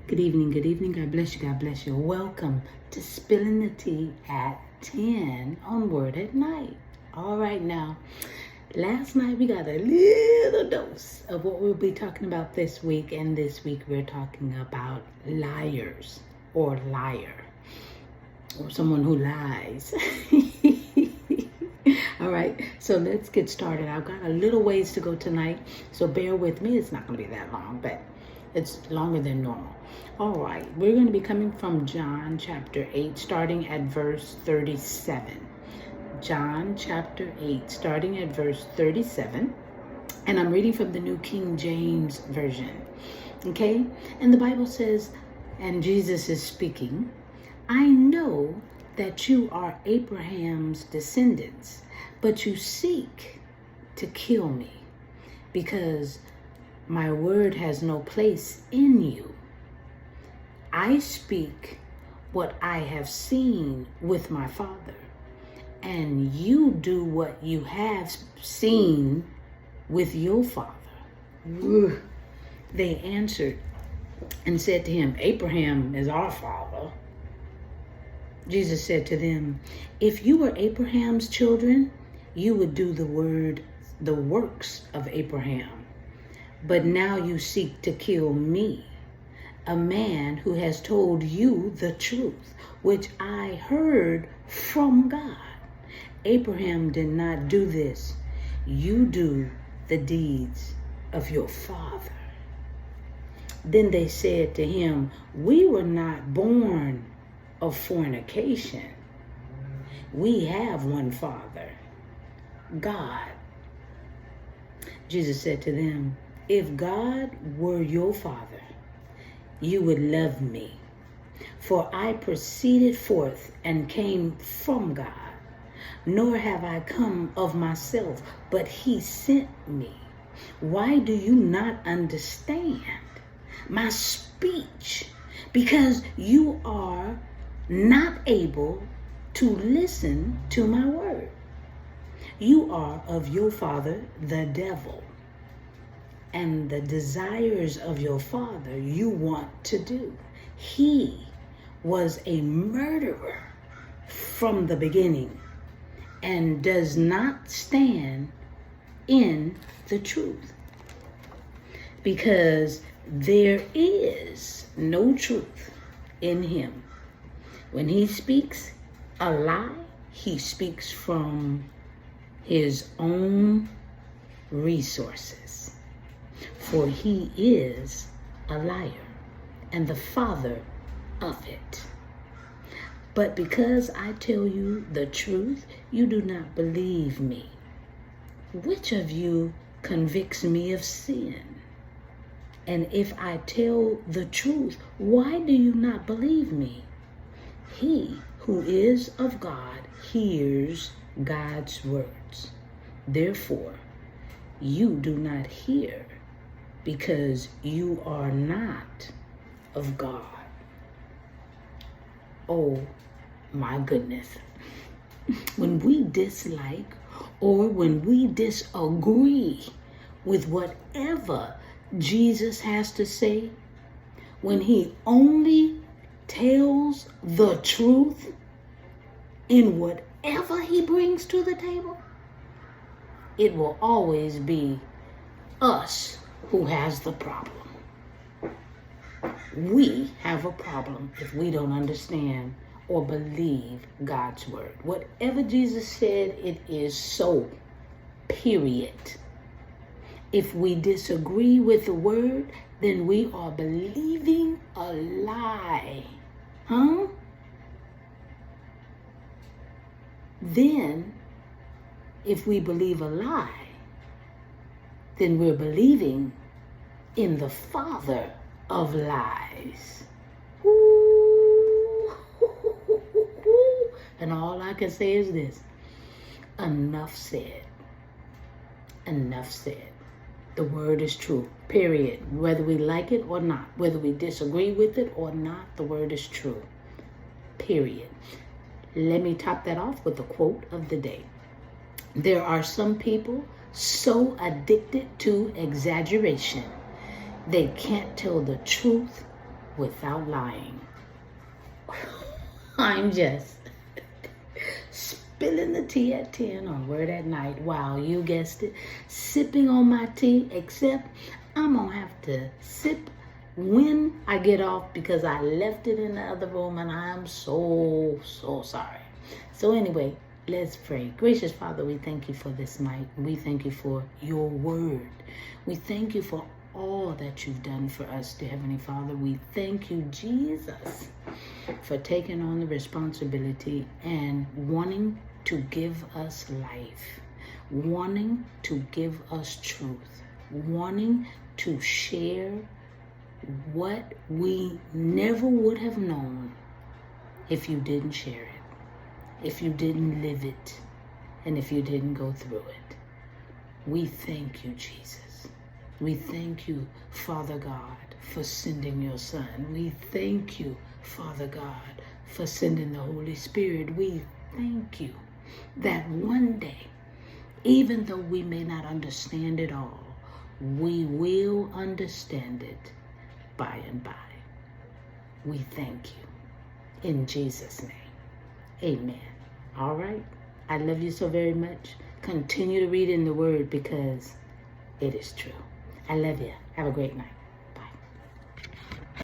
Good evening, good evening. God bless you, God bless you. Welcome to Spilling the Tea at 10 on Word at Night. All right, now, last night we got a little dose of what we'll be talking about this week. And this week we're talking about liars or liar or someone who lies. All right, so let's get started. I've got a little ways to go tonight, so bear with me. It's not going to be that long, but it's longer than normal. All right, we're going to be coming from John chapter 8, starting at verse 37. John chapter 8, starting at verse 37. And I'm reading from the New King James Version. Okay, and the Bible says, and Jesus is speaking, I know that you are Abraham's descendants, but you seek to kill me because my word has no place in you. I speak what I have seen with my Father, and you do what you have seen with your father. Ugh. They answered and said to him, Abraham is our father. Jesus said to them, if you were Abraham's children, you would do the works of Abraham. But now you seek to kill me, a man who has told you the truth, which I heard from God. Abraham did not do this. You do the deeds of your father. Then they said to him, we were not born of fornication. We have one Father, God. Jesus said to them, if God were your Father, you would love me, for I proceeded forth and came from God, nor have I come of myself, but he sent me. Why do you not understand my speech? Because you are not able to listen to my word. You are of your father, the devil, and the desires of your father you want to do. He was a murderer from the beginning and does not stand in the truth, because there is no truth in him. When he speaks a lie, he speaks from his own resources, for he is a liar and the father of it. But because I tell you the truth, you do not believe me. Which of you convicts me of sin? And if I tell the truth, why do you not believe me? He who is of God hears God's words. Therefore, you do not hear, because you are not of God. Oh my goodness. When we dislike or when we disagree with whatever Jesus has to say, when he only tells the truth in whatever he brings to the table, it will always be us who has the problem. We have a problem if we don't understand or believe God's word. Whatever Jesus said, it is so, period. If we disagree with the word, then we are believing a lie. Then, if we believe a lie, then we're believing in the father of lies. Ooh. And all I can say is this: enough said. Enough said. The word is true, period. Whether we like it or not, whether we disagree with it or not, the word is true, period. Let me top that off with a quote of the day. There are some people so addicted to exaggeration, they can't tell the truth without lying. I'm just spilling the tea at 10 on Word at Night. Wow, you guessed it. Sipping on my tea, except I'm going to have to sip when I get off because I left it in the other room and I'm so sorry. So anyway, let's pray. Gracious Father, we thank you for this night. We thank you for your word. We thank you for all that you've done for us, dear Heavenly Father. We thank you, Jesus, for taking on the responsibility and wanting to give us life, wanting to give us truth, wanting to share what we never would have known if you didn't share it, if you didn't live it, and if you didn't go through it. We thank you, Jesus. We thank you, Father God, for sending your Son. We thank you, Father God, for sending the Holy Spirit. We thank you that one day, even though we may not understand it all, we will understand it by and by. We thank you. In Jesus' name, amen. All right. I love you so very much. Continue to read in the Word because it is true. I love you. Have a great night.